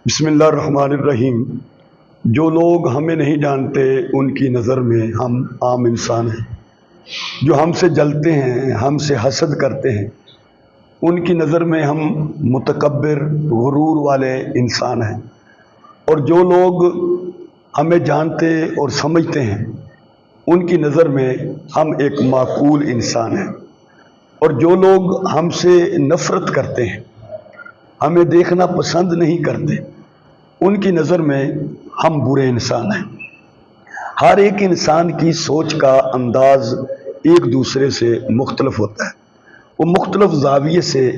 بسم اللہ الرحمن الرحیم۔ جو لوگ ہمیں نہیں جانتے ان کی نظر میں ہم عام انسان ہیں، جو ہم سے جلتے ہیں، ہم سے حسد کرتے ہیں، ان کی نظر میں ہم متکبر غرور والے انسان ہیں، اور جو لوگ ہمیں جانتے اور سمجھتے ہیں ان کی نظر میں ہم ایک معقول انسان ہیں، اور جو لوگ ہم سے نفرت کرتے ہیں، ہمیں دیکھنا پسند نہیں کرتے، ان کی نظر میں ہم برے انسان ہیں۔ ہر ایک انسان کی سوچ کا انداز ایک دوسرے سے مختلف ہوتا ہے، وہ مختلف زاویے سے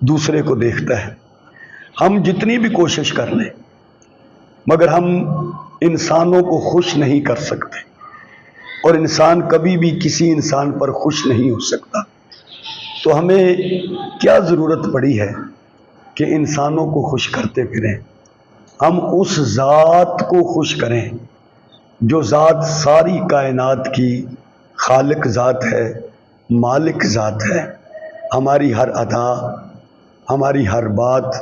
دوسرے کو دیکھتا ہے۔ ہم جتنی بھی کوشش کر لیں مگر ہم انسانوں کو خوش نہیں کر سکتے، اور انسان کبھی بھی کسی انسان پر خوش نہیں ہو سکتا۔ تو ہمیں کیا ضرورت پڑی ہے کہ انسانوں کو خوش کرتے پھریں؟ ہم اس ذات کو خوش کریں جو ذات ساری کائنات کی خالق ذات ہے، مالک ذات ہے۔ ہماری ہر ادا، ہماری ہر بات،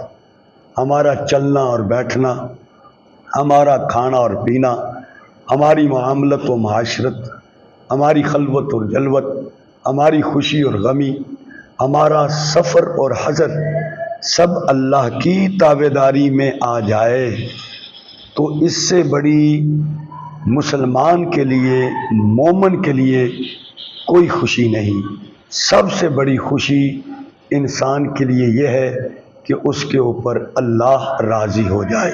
ہمارا چلنا اور بیٹھنا، ہمارا کھانا اور پینا، ہماری معاملت و معاشرت، ہماری خلوت اور جلوت، ہماری خوشی اور غمی، ہمارا سفر اور حضر، سب اللہ کی تابعداری میں آ جائے تو اس سے بڑی مسلمان کے لیے، مومن کے لیے کوئی خوشی نہیں۔ سب سے بڑی خوشی انسان کے لیے یہ ہے کہ اس کے اوپر اللہ راضی ہو جائے۔